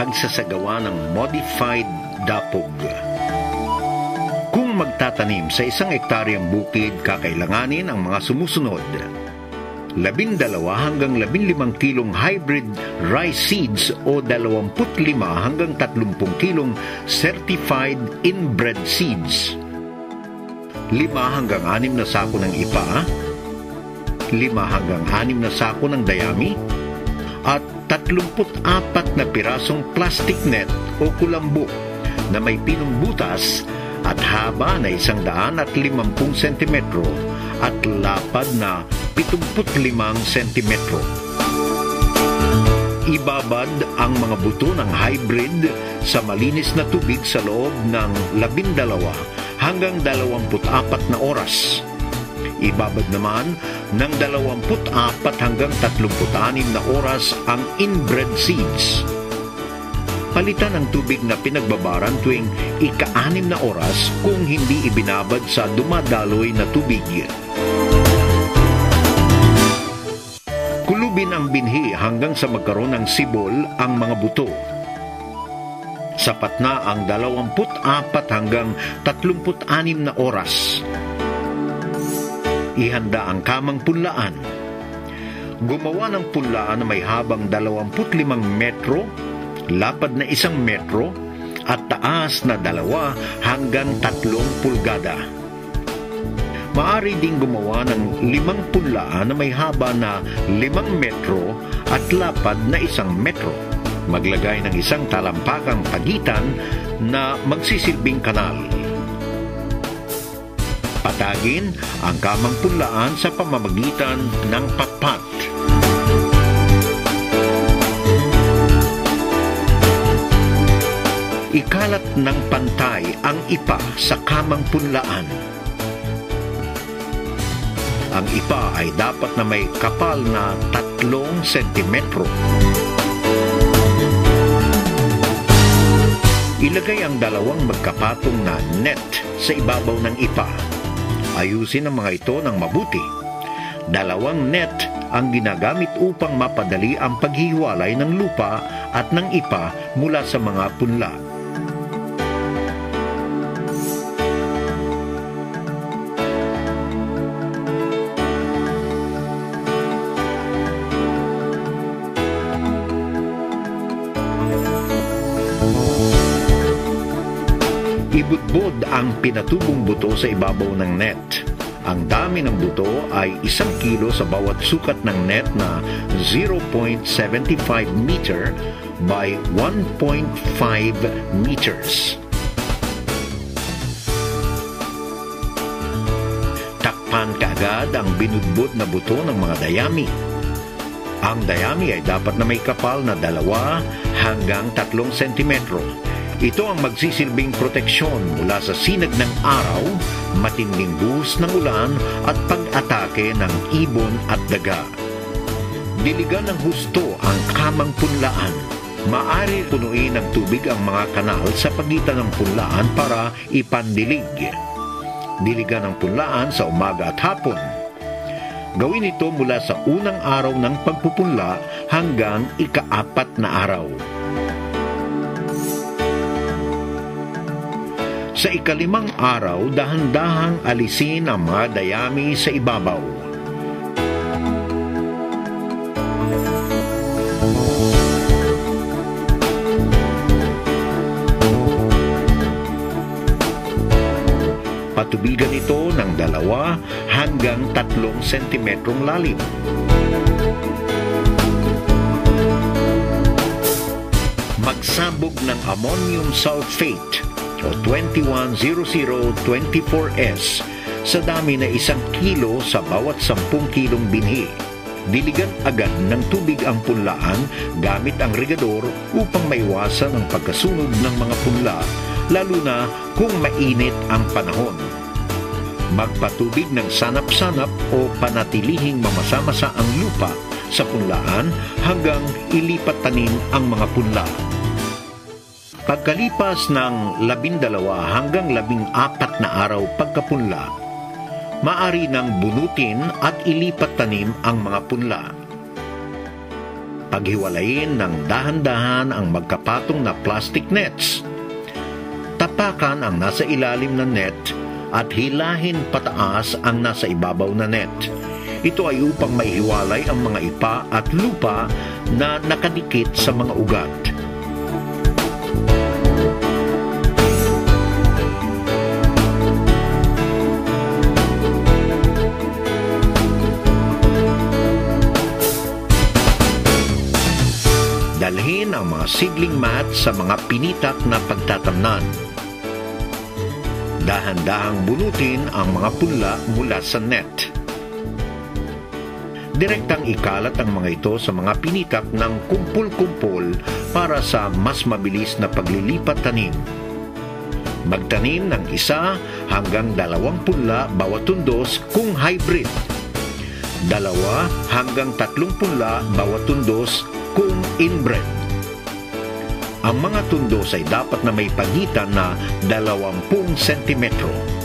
pagsasagawa ng modified dapog. Kung magtatanim sa 1 hektaryang bukid, kakailanganin ang mga sumusunod: 12 hanggang 15 kilong hybrid rice seeds o 25 hanggang 30 kilong certified inbred seeds, 5 hanggang 6 na sako ng ipa, 5 hanggang 6 na sako ng dayami, at 34 na pirasong plastic net o kulambo na may pinong butas at haba na 150 cm at lapad na 75 cm. Ibabad ang mga buto ng hybrid sa malinis na tubig sa loob ng 12 hanggang 24 na oras. Ibabad naman ng 24 hanggang 36 na oras ang inbred seeds. Palitan ang tubig na pinagbabaran tuwing ika-6 na oras kung hindi ibinabad sa dumadaloy na tubig. Kulubin ang binhi hanggang sa magkaroon ng sibol ang mga buto. Sapat na ang 24 hanggang 36 na oras. Ihanda ang kamang punlaan. Gumawa ng punlaan na may habang 25 metro, lapad na 1 metro, at taas na 2 hanggang 3 pulgada. Maaari ding gumawa ng 5 punlaan na may haba na 5 metro at lapad na 1 metro. Maglagay ng 1 talampakang pagitan na magsisilbing kanal. Patagin ang kamang punlaan sa pamamagitan ng patpat. Ikalat ng pantay ang ipa sa kamang punlaan. Ang ipa ay dapat na may kapal na 3 sentimetro. Ilagay ang 2 magkapatong na net sa ibabaw ng ipa. Ayusin ang mga ito ng mabuti. 2 net ang ginagamit upang mapadali ang paghihiwalay ng lupa at ng ipa mula sa mga punla. Ibudbod ang pinatubong buto sa ibabaw ng net. Ang dami ng buto ay 1 kilo sa bawat sukat ng net na 0.75 meter by 1.5 meters. Takpan kaagad ang binudbod na buto ng mga dayami. Ang dayami ay dapat na may kapal na 2 hanggang 3 sentimetro. Ito ang magsisilbing proteksyon mula sa sinag ng araw, matinding buhos ng ulan at pag-atake ng ibon at daga. Diligan ng husto ang kamang punlaan. Maaari punuin ng tubig ang mga kanal sa pagitan ng punlaan para ipandilig. Diligan ang punlaan sa umaga at hapon. Gawin ito mula sa unang araw ng pagpupunla hanggang ika-4 na araw. Sa ika-5 araw, dahan-dahang alisin ang mga dayami sa ibabaw. Patubigan ito ng 2 hanggang 3 sentimetrong lalim. Magsabog ng ammonium sulfate o 210024S sa dami na 1 kilo sa bawat 10 kilong binhi. Diligan agad ng tubig ang punlaan gamit ang regador upang maiwasan ang pagkasunog ng mga punla, lalo na kung mainit ang panahon. Magpatubig ng sanap-sanap o panatilihing mamasa-masa ang lupa sa punlaan hanggang ilipat tanim ang mga punla. Pagkalipas ng 12 hanggang 14 na araw pagkapunla, maaari nang bunutin at ilipat tanim ang mga punla. Paghiwalayin ng dahan-dahan ang magkapatong na plastic nets. Tapakan ang nasa ilalim ng net at hilahin pataas ang nasa ibabaw na net. Ito ay upang maihiwalay ang mga ipa at lupa na nakadikit sa mga ugat. Dalhin ang mga seedling mat sa mga pinitak na pagtatamnan. Dahan-dahang bunutin ang mga punla mula sa net. Direktang ikalat ang mga ito sa mga pinitak ng kumpul-kumpul para sa mas mabilis na paglilipat tanim. Magtanim ng 1 hanggang 2 punla bawat tundos kung hybrid. 2 hanggang 3 punla bawat tundos kung inbred. Ang mga tundos ay dapat na may pagitan na 20 sentimetro.